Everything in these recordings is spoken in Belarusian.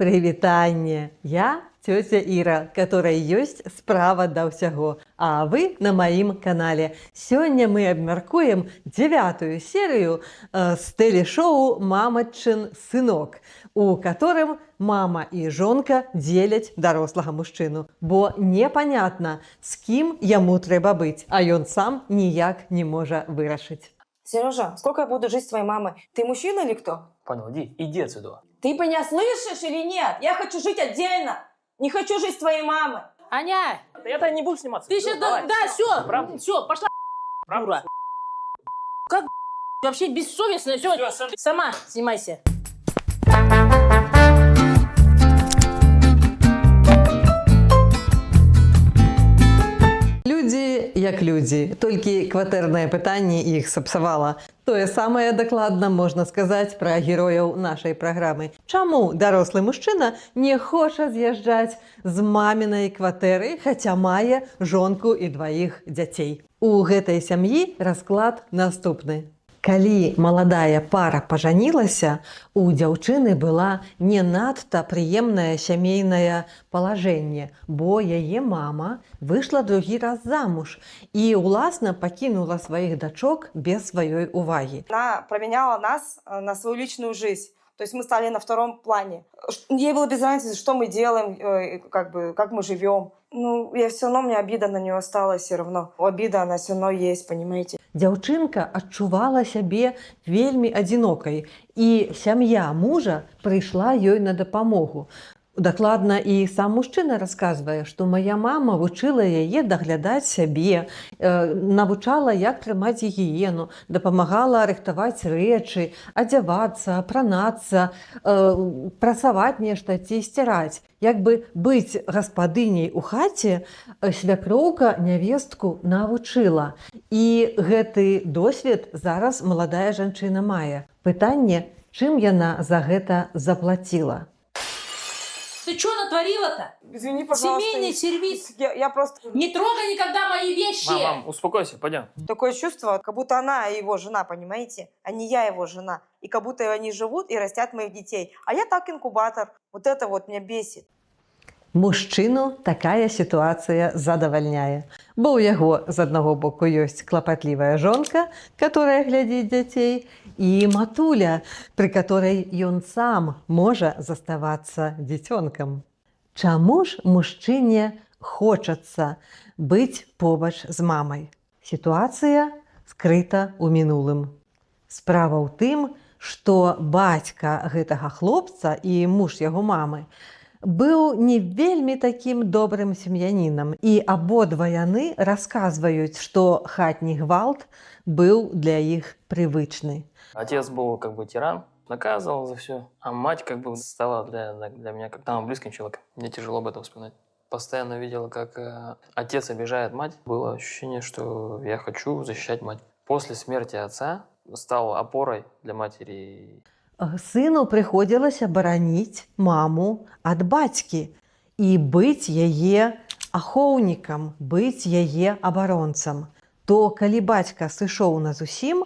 Прывітанне! Я тётя Іра, которая ёсць справа да ўсяго. А вы на маім канале. Сёння мы абмяркуем 9-ю серыю з тэлешоу «Мамачын сынок», у которым мама і жонка дзеляць дарослага мужчыну. Бо непанятна, з кім яму трэба быць, а ён сам ніяк не можа вырашыць. Сережа, сколько я буду жить с твоей мамой? Ты мужчина или кто? Понял, иди отсюда. Ты меня слышишь или нет? Я хочу жить отдельно. Не хочу жить с твоей мамой. Аня, Я-то не буду сниматься. ты сейчас... Давай. Правда? все, пошла, Правда? дура. Как вообще бессовестно, все, Всё, сама снимайся. Людзі як людзі, толькі кватэрнае пытанне іх сапсавала. Тое самае дакладна можна сказаць пра герояў нашай праграмы. Чаму дарослы мужчына не хоча з'язджаць з мамінай кватэры, хаця мае жонку і дваіх дзяцей? У гэтай сям'і расклад наступны. Калі маладая пара пажанілася, у дзяўчыны была не надта прыемнае сямейнае палажэнне, бо яе мама выйшла другі раз замуж і, уласна, пакінула сваіх дачок без сваёй увагі. Она променяла нас на свою личную жизнь. То есть мы стали на втором плане. Ей было без разницы, что мы делаем, как мы живем. Ну, все равно, мне обида на нее осталась все равно. Обида, она все равно есть, понимаете. Дзяўчынка адчувала сябе вельмі адзінокай, і сям'я мужа прыйшла ёй на дапамогу. Дакладна і сам мужчына расказвае, што мая мама вучыла яе даглядаць сябе, навучала, як трымаць гігіену, дапамагала рыхтаваць рэчы, адзявацца, апранацца, прасаваць нешта ці сціраць. Як бы быць гаспадыняй у хаце свякроўка нявестку навучыла. І гэты досвед зараз маладая жанчына мае. Пытанне, чым яна за гэта заплаціла? Ты что натворила-то? Извини, пожалуйста. Семейный сервис. Я просто... Не трогай никогда мои вещи. Мам, успокойся, пойдем. Такое чувство, как будто она его жена, понимаете? А не я его жена. И как будто они живут и растят моих детей. А я так инкубатор. Вот это вот меня бесит. Мужчыну такая сітуацыя задавальняе, бо ў яго з аднаго боку ёсць клапатлівая жонка, которая глядзіць дзяцей, і матуля, пры которой ён сам можа заставацца дзіцёнкам. Чаму ж мужчыне хочацца быць побач з мамай? Сітуацыя скрыта ў мінулым. Справа ў тым, што бацька гэтага хлопца і муж яго мамы быў не вельмі такім добрым сем'янінам, і абодва яны расказваюць, што хатні гвалт быў для іх прывычны. Отец был как бы тиран, наказывал за все, а мать как бы стала для меня как самым близким человеком. Мне тяжело об этом вспоминать. Постоянно видела, как отец обижает мать. Было ощущение, что я хочу защищать мать. После смерти отца стал опорой для матери. Сыну прыходзілася бараніць маму ад бацькі і быць яе ахоўнікам, быць яе абаронцам. То калі бацька сышоў назусім,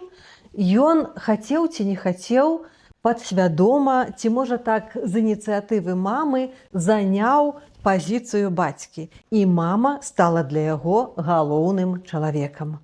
ён хацеў ці не хацеў, падсвядома, ці можа так з ініцыятывы мамы заняў пазіцыю бацькі, і мама стала для яго галоўным чалавекам.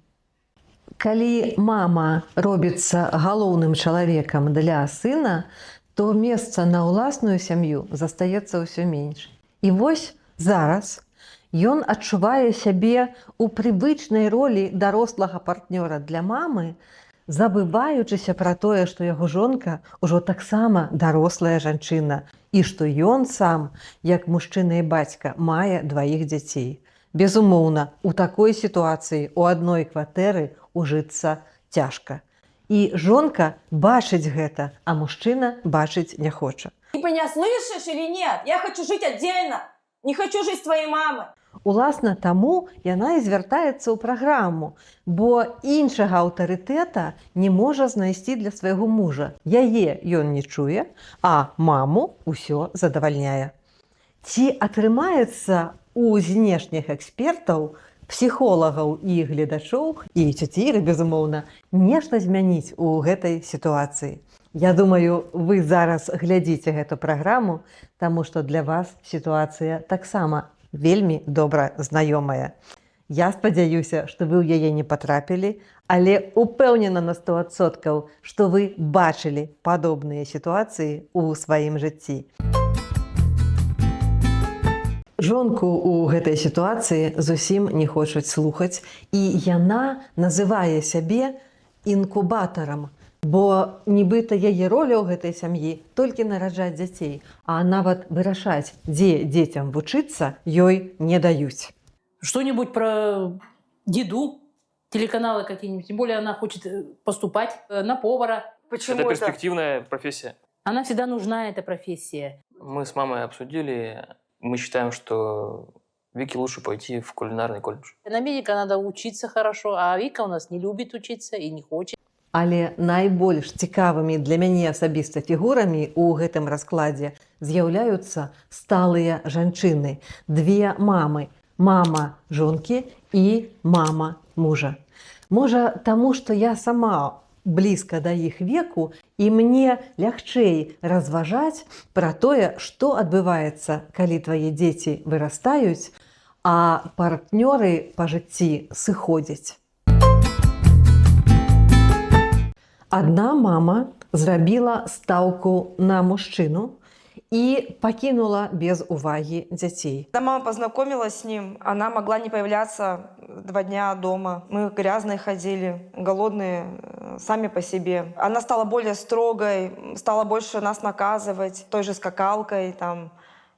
Калі мама робіцца галоўным чалавекам для сына, то месца на ўласную сям'ю застаецца ўсё менш. І вось зараз ён адчувае сябе ў прывычнай ролі дарослага партнёра для мамы, забываючыся пра тое, што яго жонка ўжо таксама дарослая жанчына, і што ён сам, як мужчына і бацька, мае дваіх дзяцей. Безумоўна, у такой сітуацыі у адной кватэры ужыцца цяжка. І жонка бачыць гэта, а мужчына бачыць не хоча. Ты меня слышишь или нет? Я хочу жить отдельно. Не хочу жить с твоей мамой. Уласна таму яна і звяртаецца ў праграму, бо іншага аўтарытэта не можа знайсці для свайго мужа. Яе ён не чуе, а маму ўсё задавальняе. Ці атрымаецца у знешніх экспертаў, псіхолагаў і гледачоў, і цёці Іры, безумоўна, нешта змяніць у гэтай сітуацыі? Я думаю, вы зараз глядзіце гэту праграму, таму што для вас сітуацыя таксама вельмі добра знаёмая. Я спадзяюся, што вы ў яе не патрапілі, але упэўнена на 100%, што вы бачылі падобныя сітуацыі ў сваім жыцці. Жонку ў гэтай сітуацыі зусім не хочуць слухаць, і яна называе сябе інкубатарам, бо нібыта яе роля ў гэтай сям'і толькі нараджаць дзяцей, а нават вырашаць, дзе дзецям вучыцца, ёй не даюць. Что-нибудь про еду, телеканалы какие-нибудь. Тем более она хочет поступать на повара. Почему Это перспективная профессия. Она всегда нужна, эта профессия. Мы с мамой обсудили, мы считаем, что Вике лучше пойти в кулинарный колледж. На медика надо учиться хорошо, а Вика у нас не любит учиться и не хочет. Але найбольш цікавымі для мяне асабіста фігурамі ў гэтым раскладзе з'яўляюцца сталыя жанчыны. Две мамы. Мама жонкі і мама мужа. Можа, таму, што я сама блізка да іх веку, і мне лягчэй разважаць пра тое, што адбываецца, калі твае дзеці вырастаюць, а партнёры па жыцці сыходзяць. Одна мама зрабіла стаўку на мужчыну и покинула без уваги детей. Когда мама познакомилась с ним, она могла не появляться 2 дня дома. Мы грязные ходили, голодные сами по себе. Она стала более строгой, стала больше нас наказывать той же скакалкой там,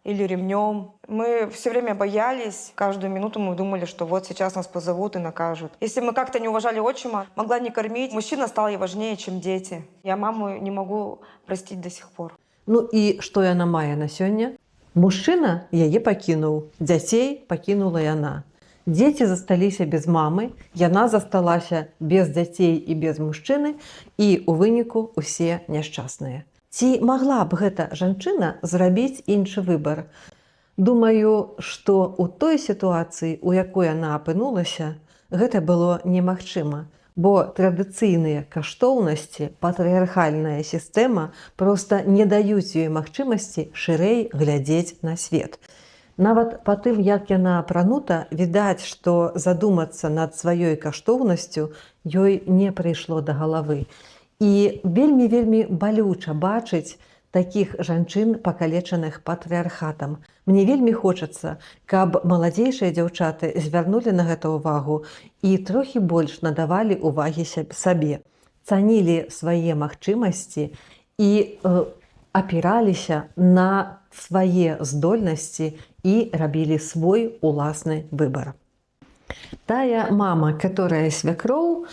или ремнем. Мы все время боялись, каждую минуту мы думали, что вот сейчас нас позовут и накажут. Если мы как-то не уважали отчима, могла не кормить, мужчина стал ей важнее, чем дети. Я маму не могу простить до сих пор. Ну і што яна мае на сёння? Мужчына яе пакінуў, дзяцей пакінула яна. Дзеці засталіся без мамы, яна засталася без дзяцей і без мужчыны, і ў выніку усе няшчасныя. Ці магла б гэта жанчына зрабіць іншы выбар? Думаю, што ў той сітуацыі, у якой яна апынулася, гэта было немагчыма, бо традыцыйныя каштоўнасці, патрыархальная сістэма проста не даюць ёй магчымасці шырэй глядзець на свет. Нават па тым, як яна апранута, відаць, што задумацца над сваёй каштоўнасцю ёй не прыйшло да галавы. І вельмі-вельмі балюча бачыць такіх жанчын, пакалечаных патрыархатам. Мне вельмі хочацца, каб маладзейшыя дзяўчаты звярнулі на гэта ўвагу і трохі больш надавалі ўвагі сабе, цанілі свае магчымасці і апіраліся на свае здольнасці і рабілі свой уласны выбар. Тая мама, которая свякроў,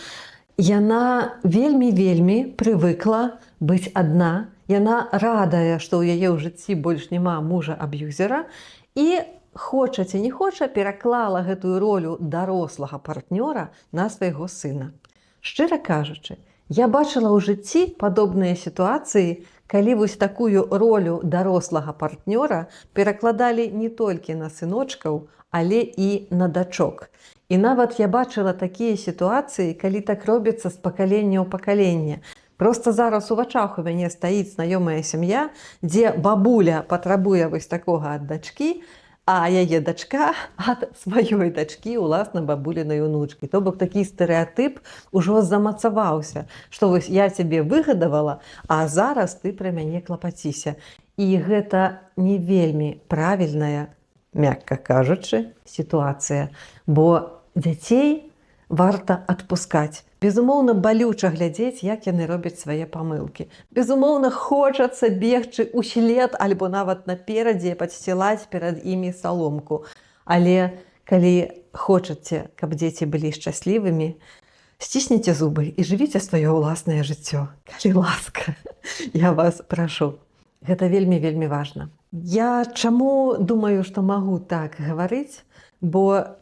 яна вельмі-вельмі прывыкла быць адна. Яна радая, што ў яе ў жыцці больш няма мужа-аб'юзера і, хоча ці не хоча, пераклала гэтую ролю дарослага партнёра на свайго сына. Шчыра кажучы, я бачыла ў жыцці падобныя сітуацыі, калі вось такую ролю дарослага партнёра перакладалі не толькі на сыночкаў, але і на дачок. І нават я бачыла такія сітуацыі, калі так робіцца з пакалення ў пакаленне. Просто зараз у вачах у мяне стаіць знаёмая сям'я, дзе бабуля патрабуе вось такога ад дачкі, а яе дачка ад сваёй дачкі, уласна, бабулінай унучкі. То бок такі стэрэатып ужо замацаваўся, што вось я цябе выгадавала, а зараз ты пра мяне клапаціся. І гэта не вельмі правільная, мякка кажучы, сітуацыя, бо дзяцей варта адпускаць. Безумоўна, балюча глядзець, як яны робяць свае памылкі. Безумоўна, хочацца бегчы ўслед альбо нават наперадзе падсцілаць перад імі саломку. Але калі хочаце, каб дзеці былі шчаслівымі, сцісніце зубы і жывіце сваё ўласнае жыццё. Калі ласка, я вас прашу. Гэта вельмі-вельмі важна. Я чаму думаю, што магу так гаварыць, бо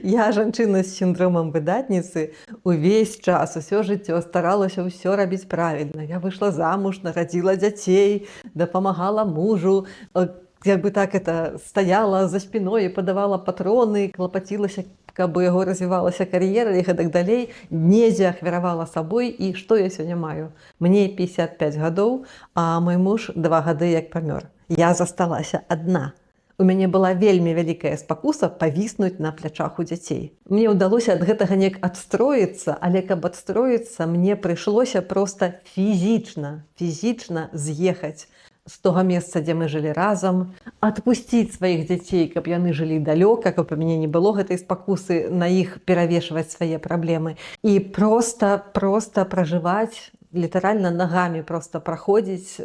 я жанчына з сіндромам выдатніцы, увесь час, усё жыццё старалася ўсё рабіць правільна. Я выйшла замуж, нарадзіла дзяцей, дапамагала мужу, як бы так это стаяла за спіной і падавала патроны, клапацілася, каб у яго развівалася кар'ера і гэтак далей, недзе ахвяравала сабой, і што я сёння маю? Мне 55 гадоў, а мой муж 2 гады як памёр. Я засталася адна. У мяне была вельмі вялікая спакуса павіснуць на плячах у дзяцей. Мне ўдалося ад гэтага неяк адстроіцца, але каб адстроіцца, мне прыйшлося проста фізічна з'ехаць з того месца, дзе мы жылі разам, адпусціць сваіх дзяцей, каб яны жылі далёка, каб у мяне не было гэтай спакусы на іх перавешваць свае праблемы. І проста пражываць, літаральна нагамі проста праходзіць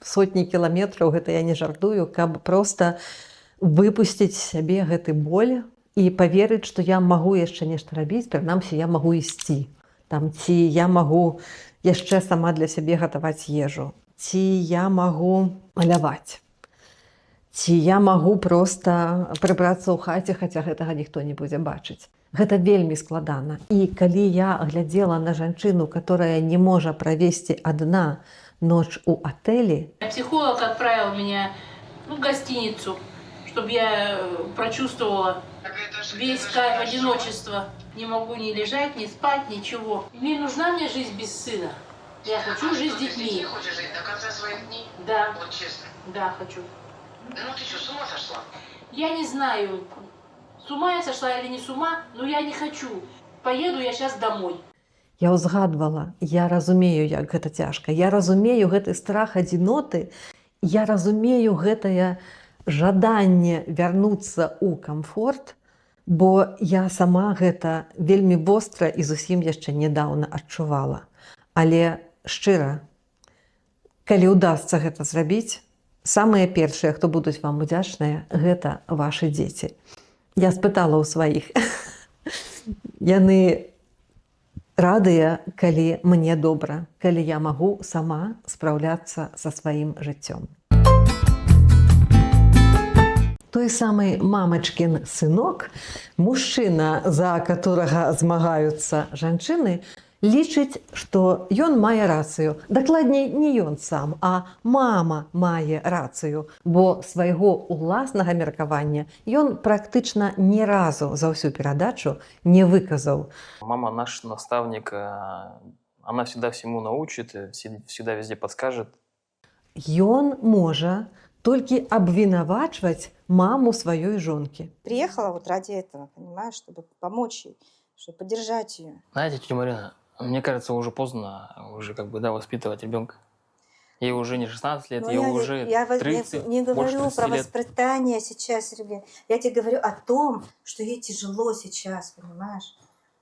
сотні кіламетраў, гэта я не жартую, каб проста выпусціць сябе гэты боль і паверыць, што я магу яшчэ нешта рабіць, прынамсі я магу ісці. Там, ці я магу яшчэ сама для сябе гатаваць ежу, ці я магу маляваць, ці я магу проста прыбрацца ў хаце, хаця гэтага ніхто не будзе бачыць. Гэта вельмі складана. І калі я глядзела на жанчыну, которая не можа правесці адна ночь у отеле. Психолог отправил меня в гостиницу, чтобы я прочувствовала весь кайф одиночества. Не могу ни лежать, ни спать, ничего. Не нужна мне жизнь без сына. Я хочу жить с детьми. Ты хочешь жить до конца своих дней? Да. Вот честно. Да, хочу. Ну ты что, с ума сошла? Я не знаю, с ума я сошла или не с ума, но я не хочу. Поеду я сейчас домой. Я ўзгадвала, я разумею, як гэта цяжка. Я разумею гэты страх адзіноты, я разумею гэтае жаданне вярнуцца ў камфорт, бо я сама гэта вельмі востра і зусім яшчэ нядаўна адчувала. Але шчыра, калі ўдасца гэта зрабіць, самыя першыя, хто будуць вам удзячныя, гэта вашы дзеці. Я спытала ў сваіх. Яны радыя, калі мне добра, калі я магу сама спраўляцца са сваім жыццём. Той самы мамачкін сынок, мужчына, за которага змагаюцца жанчыны, лічыць, што ён мае рацыю. Дакладней, не ён сам, а мама мае рацыю, бо свайго ўласнага меркавання ён практычна ні разу за ўсю перадачу не выказаў. Мама наш наставник, она всегда всему научит, всегда везде подскажет. Ён можа толькі абвінавачваць маму сваёй жонкі. Приехала вот ради этого, понимаешь, чтобы помочь ей, чтобы поддержать ее. Знаете, тетя Марина, мне кажется, уже поздно уже воспитывать ребенка. Ей уже не 16 лет, ей уже 30, не больше говорю 30 про лет. воспитание сейчас, ребят. Я тебе говорю о том, что ей тяжело сейчас, понимаешь?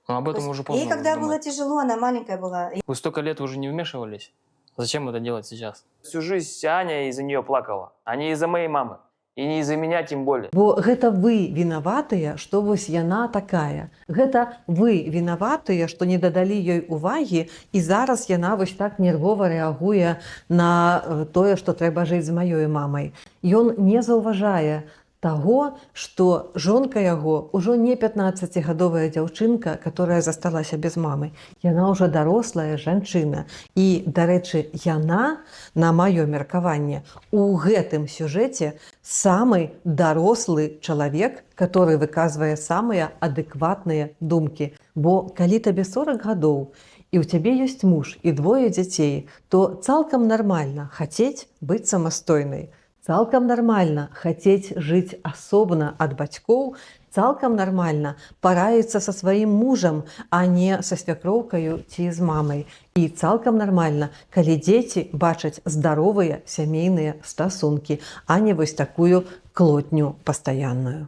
Но об этом уже поздно. Ей когда было думать. тяжело, она маленькая была. Вы столько лет уже не вмешивались. Зачем это делать сейчас? Всю жизнь Аня из-за нее плакала, а не из-за моей мамы. И не из-за меня тем более. Бо гэта вы вінаватыя, што вось яна такая. Гэта вы вінаватыя, што не дадалі ёй увагі, і зараз яна вось так нервова рэагуе на тое, што трэба жыць з маёй мамай. Ён не заўважае таго, што жонка яго ўжо не 15гадовая дзяўчынка, которая засталася без мамы. Яна ўжо дарослая жанчына. І, дарэчы, яна, на маё меркаванне, у гэтым сюжэце самы дарослы чалавек, который выказвае самыя адэкватныя думкі. Бо калі табе 40 гадоў, і ў цябе ёсць муж і 2 дзяцей, то цалкам нармальна хацець быць самастойнай. Цалкам нармальна хацець жыць асобна ад бацькоў, цалкам нармальна параіцца са сваім мужам, а не са свякроўкаю ці з мамай. І цалкам нармальна, калі дзеці бачаць здаровыя сямейныя стасункі, а не вось такую клотню пастаянную.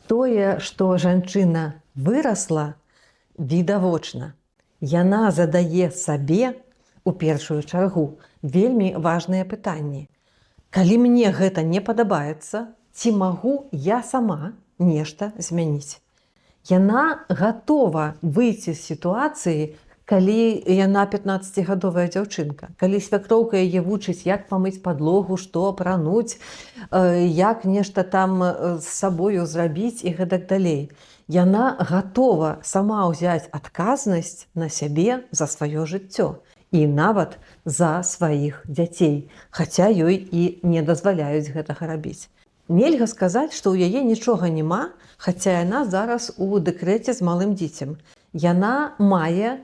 Тое, што жанчына вырасла, відавочна. Яна задае сабе, у першую чаргу, вельмі важныя пытанні. Калі мне гэта не падабаецца, ці магу я сама нешта змяніць? Яна гатова выйти з сітуацыі, калі яна 15гадовая дзяўчынка, калі свякроўка яе вучыць, як памыць падлогу, што апрануць, як нешта там з сабою зрабіць і гэтак далей. Яна гатова сама ўзяць адказнасць на сябе за сваё жыццё. І нават за сваіх дзяцей, хаця ёй і не дазваляюць гэтага рабіць. Нельга сказаць, што ў яе нічога няма, хаця яна зараз у дэкрэце з малым дзіцем. Яна мае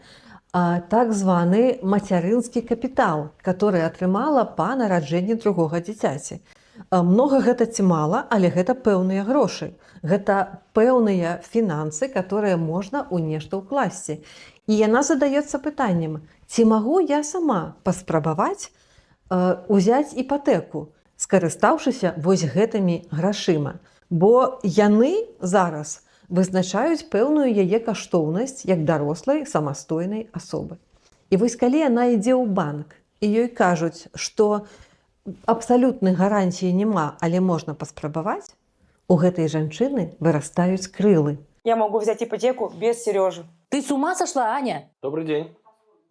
так званы мацярынскі капітал, который атрымала па нараджэнні другога дзіцяці. Многа гэта ці мала, але гэта пэўныя грошы. Гэта пэўныя фінансы, которые можна ў нешта ўкласці. І яна задаецца пытаннем, ці магу я сама паспрабаваць узяць іпатэку, скарыстаўшыся вось гэтымі грашыма. Бо яны зараз вызначаюць пэўную яе каштоўнасць як дарослай самастойнай асобы. І вось калі яна ідзе ў банк, і ёй кажуць, што абсалютнай гарантіі няма, але можна паспрабаваць, у гэтай жанчыны вырастаюць крылы. Я могу взять ипотеку без Сережи. Ты с ума сошла, Аня? Добрый день.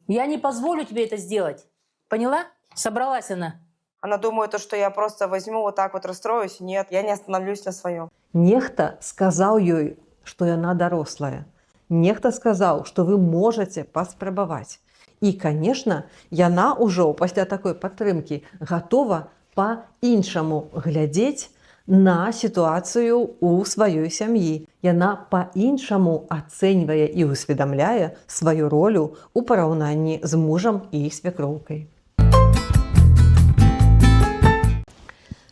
Я не позволю тебе это сделать. Поняла? Собралась она. Она думает, что я просто возьму вот так вот расстроюсь. Нет, я не остановлюсь на своем. Нехта сказаў ёй, што яна дарослая. Нехта сказаў, што вы можаце паспрабаваць. І, канешне, яна ўжо пасля такой падтрымкі гатова па-іншаму глядзець на сітуацыю ў сваёй сям'і. Яна па-іншаму ацэньвае і ўсведамляе сваю ролю ў параўнанні з мужам і свякроўкай.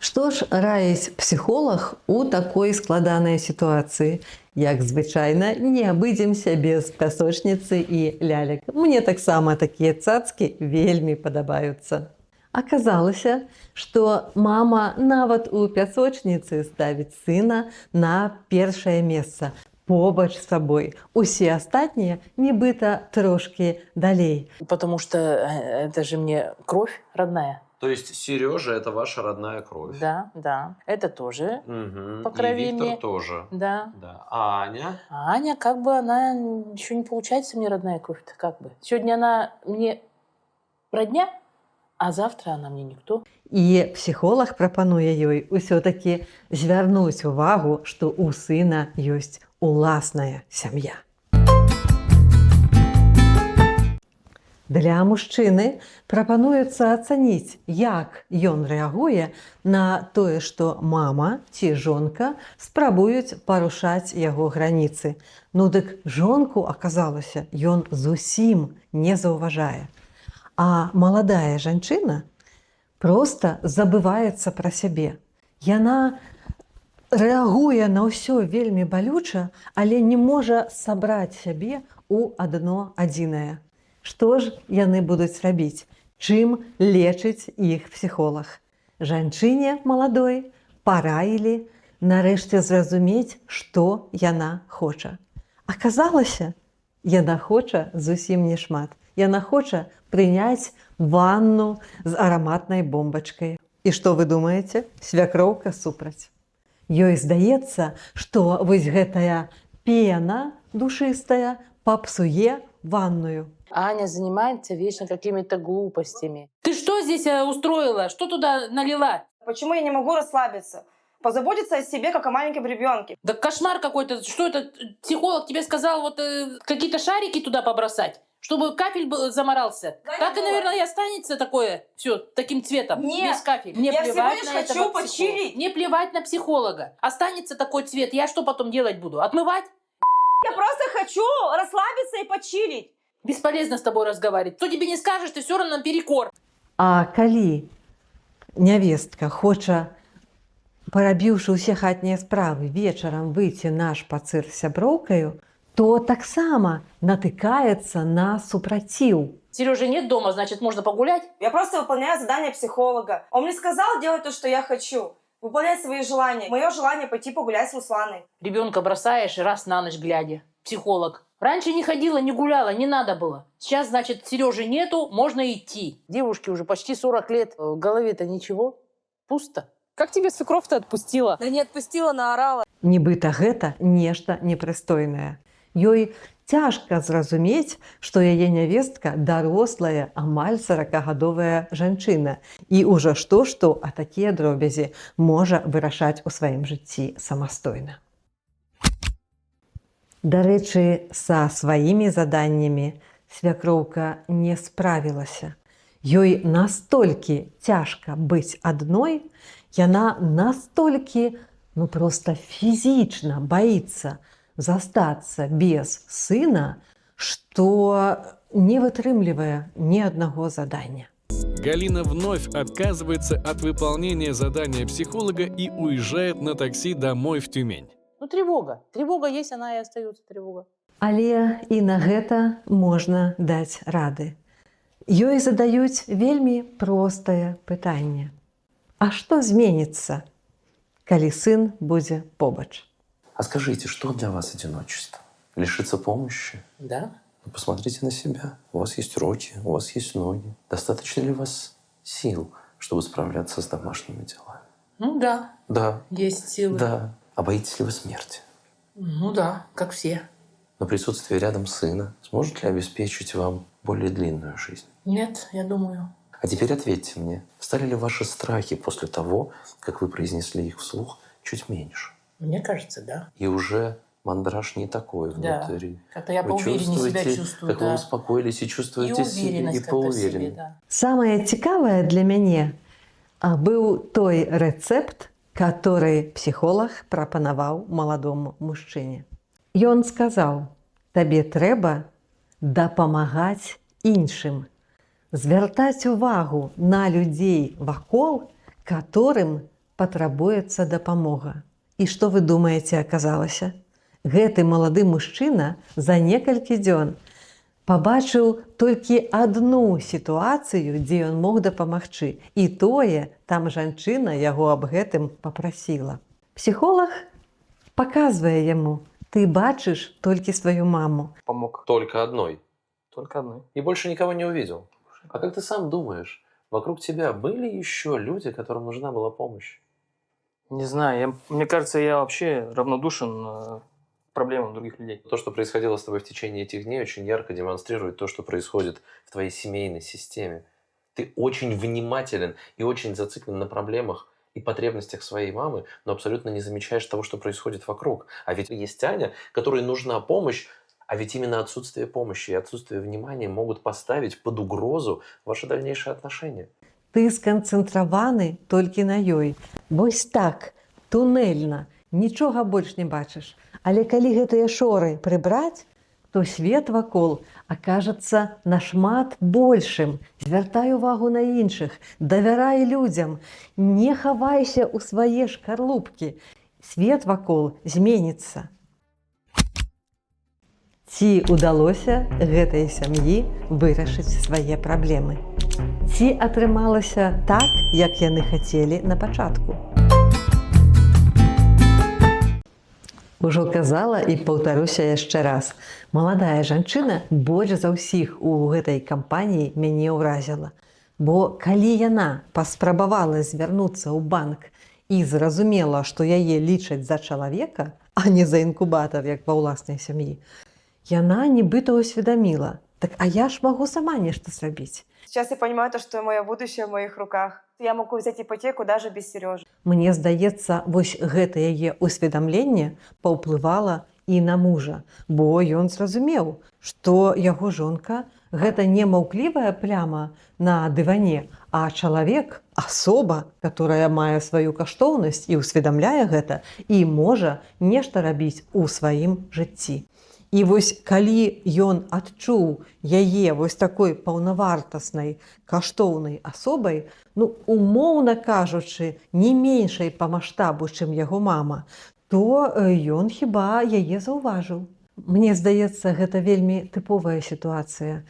Што ж раіць псіхолог у такой складанай сітуацыі? Як звычайна, не абыдземся без пясочніцы і лялек. Мне таксама такія цацкі вельмі падабаюцца. Аказалася, што мама нават у пясочніцы ставіць сына на першае месца, побач з сабой. Усе астатнія нібыта трошкі далей. Потому что это же мне кровь родная. То есть Сережа это ваша родная кровь? Да, да. Это тоже Угу. по крови И Виктор мне. тоже? Да. Да. А Аня? А Аня, как бы она еще не получается мне родная кровь-то, как бы. Сегодня она мне родня, а завтра она мне никто. І псіхолог прапануе ёй усё-такі звярнуць увагу, што ў сына ёсць уласная сям'я. Для мужчыны прапануецца ацаніць, як ён рэагуе на тое, што мама ці жонка спрабуюць парушаць яго граніцы. Ну дык жонку, аказалася, ён зусім не заўважае. А маладая жанчына проста забываецца пра сябе. Яна рэагуе на ўсё вельмі балюча, але не можа сабраць сябе ў адно адзінае. Што ж яны будуць рабіць? Чым лечыць іх псіхолог? Жанчыне маладой параілі нарэшце зразумець, што яна хоча. Аказалася, яна хоча зусім не шмат. Яна хоча прыняць ванну з араматнай бомбачкай. І што вы думаеце? Свякроўка супраць. Ёй здаецца, што вось гэтая пена душыстая папсуе ванную. Аня занимается вечно какими-то глупостями. Ты что здесь устроила? Что туда налила? Почему я не могу расслабиться? Позаботиться о себе, как о маленьком ребенке. Да кошмар какой-то. Что это? Психолог тебе сказал вот какие-то шарики туда побросать? Чтобы кафель заморался. Да Так и, не было. наверное, и останется такое все таким цветом. Нет, Весь кафель. Мне я всего плевать лишь на хочу этого почилить. психолога. Мне плевать на психолога. Останется такой цвет. Я что потом делать буду? Отмывать? Я просто хочу расслабиться и почилить. Бесполезно с тобой разговаривать. Кто тебе не скажешь, ты все равно наперекор. А калі нявестка хоча, парабіўшы ўсе хатнія справы, вечарам выйти на шпацыр з сяброўкаю, то таксама натыкаецца на супраціў. Сережи нет дома, значит, можно погулять? Я просто выполняю задание психолога. Он мне сказал делать то, что я хочу. Выполнять свои желания. Мое желание пойти погулять с Русланой. Ребенка бросаешь и раз на ночь глядя. Психолог. Раньше не ходила, не гуляла, не надо было. Сейчас, значит, Сережи нету, можно идти. Девушке уже почти 40 лет. В голове-то ничего. Пусто. Как тебе свекровь-то отпустила? Да не отпустила, наорала. Нібыта гэта нешта непрыстойнае. Ёй цяжка зразумець, што яе нявестка дарослая, амаль 40гадовая жанчына. І ўжо што-што, а такія дробязі можа вырашаць у сваім жыцці самастойна. Дарэчы, са сваімі заданнямі свякроўка не справілася. Ёй настолькі цяжка быць адной, яна настолькі, проста фізічна баіцца застацца без сына, што не вытрымлівае ні аднаго задання. Галина вновь отказывается от выполнения задания психолога и уезжает на такси домой в Тюмень. Ну, тревога. Тревога есть, она и остается тревога. Але і на гэта можна даць рады. Ёй задаюць вельмі простае пытанне. А што зменіцца, калі сын будзе побач? А скажите, что для вас одиночество? Лишиться помощи? Да? Вы посмотрите на себя. У вас есть руки, у вас есть ноги. Достаточно ли у вас сил, чтобы справляться с домашними делами? Ну да, Да. есть силы. Да. А боитесь ли вы смерти? Ну да, как все. Но присутствие рядом сына сможет ли обеспечить вам более длинную жизнь? Нет, я думаю. А теперь ответьте мне, стали ли ваши страхи после того, как вы произнесли их вслух, чуть меньше? Мне кажется, да. И уже мандраж не такой Да. внутри. Как-то я Вы поувереннее себя чувствуете, чувствую. как вы Да. успокоились и чувствуете И себя, и уверенность как-то в поувереннее. себе, да. Самае цікавае для мяне быў той рэцэпт, который псіхолог прапанаваў маладому мужчыне. Ён сказаў: табе трэба дапамагаць іншым, звяртаць увагу на людзей вакол, которым патрабуецца дапамога. І што вы думаеце, аказалася? Гэты малады мужчына за некалькі дзён пабачыў толькі адну сітуацыю, дзе ён мог дапамагчы. І тое, там жанчына яго аб гэтым папрасіла. Псіхолог паказвае яму: ты бачыш толькі сваю маму. Помог. Только одной. Только одной. И больше никого не увидел. А как ты сам думаешь, вокруг тебя были еще люди, которым нужна была помощь? Не знаю, мне кажется, я вообще равнодушен к проблемам других людей. То, что происходило с тобой в течение этих дней, очень ярко демонстрирует то, что происходит в твоей семейной системе. Ты очень внимателен и очень зациклен на проблемах и потребностях своей мамы, но абсолютно не замечаешь того, что происходит вокруг. А ведь есть Аня, которой нужна помощь, а ведь именно отсутствие помощи и отсутствие внимания могут поставить под угрозу ваши дальнейшие отношения. Ты сканцэнтраваны толькі на ёй. Вось так, тунэльна, нічога больш не бачыш. Але калі гэтыя шоры прыбраць, то свет вакол акажацца нашмат большым. Звяртай увагу на іншых, давярай людзям, не хавайся ў свае шкарлупкі. Свет вакол зменіцца. Ці ўдалося гэтай сям'і вырашыць свае праблемы? Ці атрымалася так, як яны хацелі на пачатку? Ужо казала і паўтаруся яшчэ раз. Маладая жанчына больш за ўсіх у гэтай кампаніі мяне ўразіла. Бо калі яна паспрабавала звярнуцца ў банк і зразумела, што яе лічаць за чалавека, а не за інкубатар, як ва ўласнай сям'і, яна нібыта ўсведаміла: так а я ж магу сама нешта зрабіць. Сейчас я понимаю то, что мое будущее в моих руках. Я могу взять ипотеку даже без Сережи. Мне здаецца, вось гэта яе ўсведамленне паўплывала і на мужа, бо ён зразумеў, што яго жонка гэта не маўклівая пляма на дыване, а чалавек, асоба, которая мае сваю каштоўнасць і ўсведамляе гэта і можа нешта рабіць у сваім жыцці. І вось калі ён адчуў яе вось такой паўнавартаснай, каштоўнай асобай, умоўна кажучы, не меншай па маштабу, чым яго мама, то ён хіба яе заўважыў. Мне здаецца, гэта вельмі тыповая сітуацыя.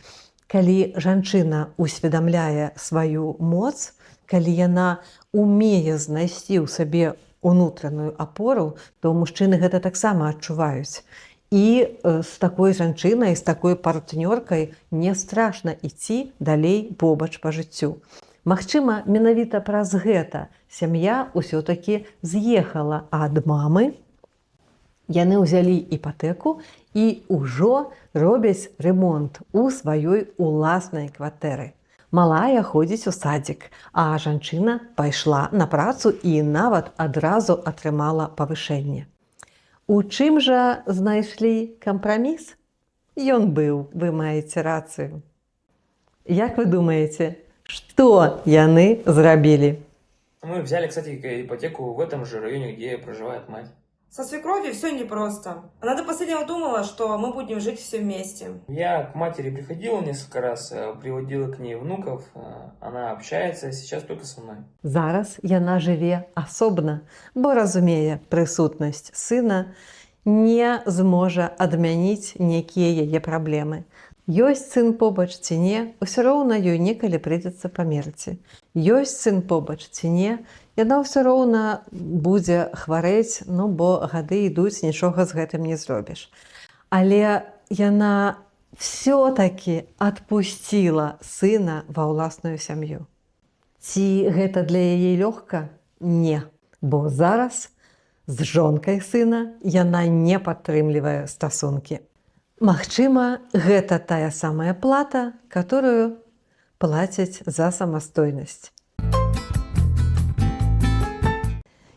Калі жанчына усведамляе сваю моц, калі яна умее знайсці ў сабе унутраную апору, то мужчыны гэта таксама адчуваюць. І з такой жанчынай, з такой партнёркай не страшна ісці далей побач па жыццю. Магчыма, менавіта праз гэта сям'я ўсё-такі з'ехала ад мамы. Яны ўзялі іпатэку і ўжо робяць ремонт у сваёй уласнай кватэры. Малая ходзіць у садзік, а жанчына пайшла на працу і нават адразу атрымала павышэнне. У чым жа знайшлі кампраміс? Ён быў, вы маеце рацыю. Як вы думаеце, Што яны зрабілі? Мы взяли, кстати, ипотеку в этом же районе, где проживает мать. Со свекровью все непросто. Она до последнего думала, что мы будем жить все вместе. Я к матери приходил несколько раз, приводил к ней внуков, она общается, сейчас только со мной. Зараз яна жыве асобна, бо разумее, прысутнасць сына не зможа адмяніць нейкія яе праблемы. Ёсць сын побач ці не, усё роўна ёй некалі прыйдзецца памерці. Ёсць сын побач ці не, яна ўсё роўна будзе хварэць, ну бо гады ідуць, нічога з гэтым не зробіш. Але яна всё-такі адпусціла сына ва ўласную сям'ю. Ці гэта для яе лёгка? Не, бо зараз з жонкай сына яна не падтрымлівае стасункі. Магчыма, гэта тая самая плата, которую плацяць за самастойнасць.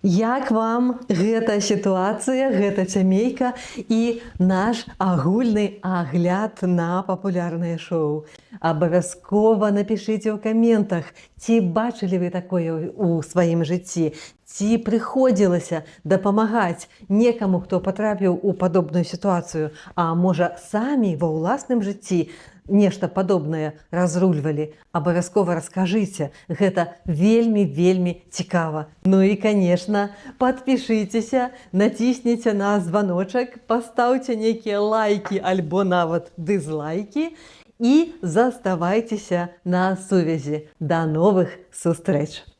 Як вам гэта сітуацыя, гэта сямейка і наш агульны агляд на папулярнае шоу? Абавязкова напішыце ў каментах, ці бачылі вы такое ў сваім жыцці, ці прыходзілася дапамагаць некаму, хто патрапіў у падобную сітуацыю, а можа, самі ва ўласным жыцці нешта падобнае разрульвалі. Абавязкова раскажыце, гэта вельмі цікава. Ну і, канешне, падпішыцеся, націсніце на званочак, пастаўце нейкія лайкі альбо нават дызлайкі і заставайцеся на сувязі. Да новых сустрэч!